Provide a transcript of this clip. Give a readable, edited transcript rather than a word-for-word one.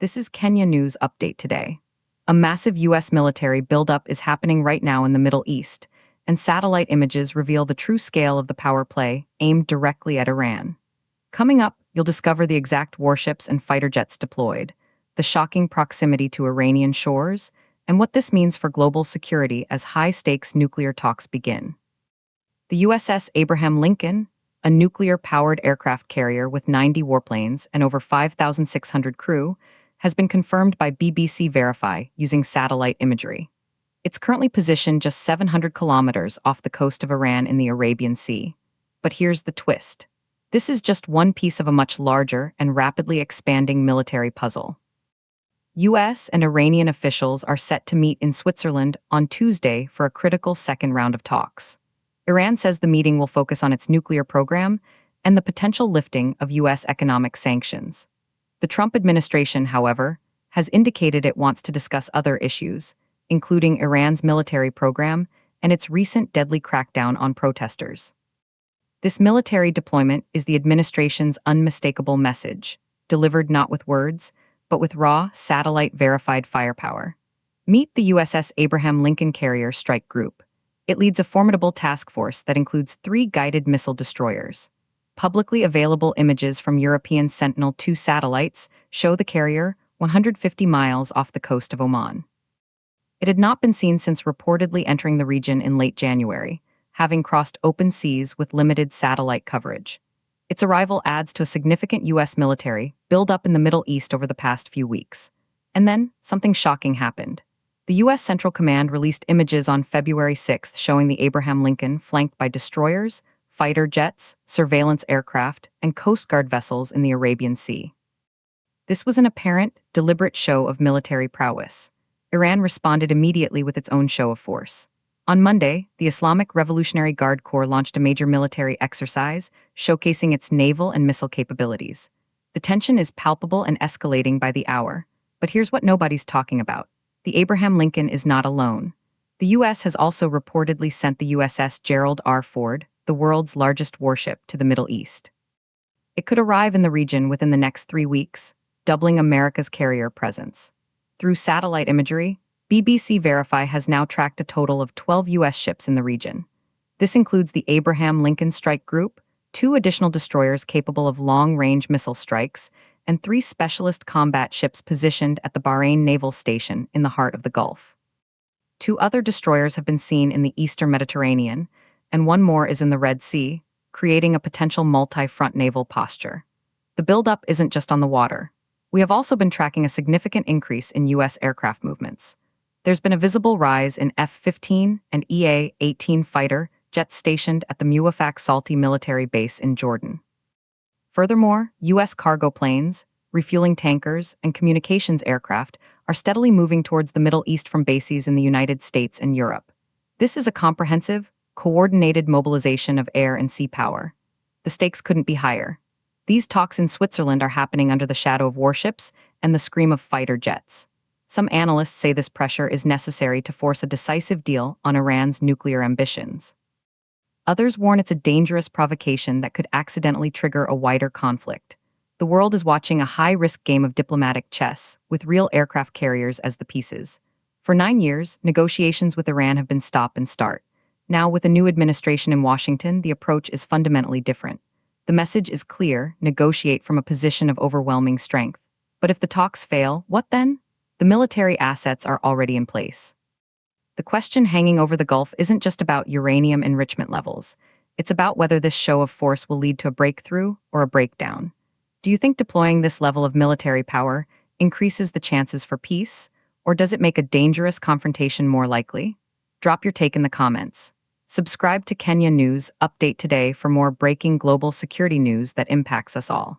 This is Kenya News Update today. A massive U.S. military buildup is happening right now in the Middle East, and satellite images reveal the true scale of the power play aimed directly at Iran. Coming up, you'll discover the exact warships and fighter jets deployed, the shocking proximity to Iranian shores, and what this means for global security as high-stakes nuclear talks begin. The USS Abraham Lincoln, a nuclear-powered aircraft carrier with 90 warplanes and over 5,600 crew, has been confirmed by BBC Verify using satellite imagery. It's currently positioned just 700 kilometers off the coast of Iran in the Arabian Sea. But here's the twist. This is just one piece of a much larger and rapidly expanding military puzzle. US and Iranian officials are set to meet in Switzerland on Tuesday for a critical second round of talks. Iran says the meeting will focus on its nuclear program and the potential lifting of U.S. economic sanctions. The Trump administration, however, has indicated it wants to discuss other issues, including Iran's military program and its recent deadly crackdown on protesters. This military deployment is the administration's unmistakable message, delivered not with words, but with raw, satellite-verified firepower. Meet the USS Abraham Lincoln Carrier Strike Group. It leads a formidable task force that includes 3 guided missile destroyers. Publicly available images from European Sentinel-2 satellites show the carrier 150 miles off the coast of Oman. It had not been seen since reportedly entering the region in late January, having crossed open seas with limited satellite coverage. Its arrival adds to a significant U.S. military build-up in the Middle East over the past few weeks. And then, something shocking happened. The U.S. Central Command released images on February 6 showing the Abraham Lincoln flanked by destroyers, fighter jets, surveillance aircraft, and Coast Guard vessels in the Arabian Sea. This was an apparent, deliberate show of military prowess. Iran responded immediately with its own show of force. On Monday, the Islamic Revolutionary Guard Corps launched a major military exercise, showcasing its naval and missile capabilities. The tension is palpable and escalating by the hour. But here's what nobody's talking about. The Abraham Lincoln is not alone. The U.S. has also reportedly sent the USS Gerald R. Ford, the world's largest warship, to the Middle East. It could arrive in the region within the next 3 weeks, doubling America's carrier presence. Through satellite imagery, BBC Verify has now tracked a total of 12 U.S. ships in the region. This includes the Abraham Lincoln Strike Group, 2 additional destroyers capable of long-range missile strikes, and 3 specialist combat ships positioned at the Bahrain Naval Station in the heart of the Gulf. 2 other destroyers have been seen in the eastern Mediterranean, and 1 more is in the Red Sea, creating a potential multi-front naval posture. The buildup isn't just on the water. We have also been tracking a significant increase in U.S. aircraft movements. There's been a visible rise in F-15 and EA-18 fighter jets stationed at the Muwafaq Salti military base in Jordan. Furthermore, U.S. cargo planes, refueling tankers, and communications aircraft are steadily moving towards the Middle East from bases in the United States and Europe. This is a comprehensive, coordinated mobilization of air and sea power. The stakes couldn't be higher. These talks in Switzerland are happening under the shadow of warships and the scream of fighter jets. Some analysts say this pressure is necessary to force a decisive deal on Iran's nuclear ambitions. Others warn it's a dangerous provocation that could accidentally trigger a wider conflict. The world is watching a high-risk game of diplomatic chess, with real aircraft carriers as the pieces. For 9 years, negotiations with Iran have been stop and start. Now, with a new administration in Washington, the approach is fundamentally different. The message is clear: negotiate from a position of overwhelming strength. But if the talks fail, what then? The military assets are already in place. The question hanging over the Gulf isn't just about uranium enrichment levels. It's about whether this show of force will lead to a breakthrough or a breakdown. Do you think deploying this level of military power increases the chances for peace, or does it make a dangerous confrontation more likely? Drop your take in the comments. Subscribe to Kenya News Update today for more breaking global security news that impacts us all.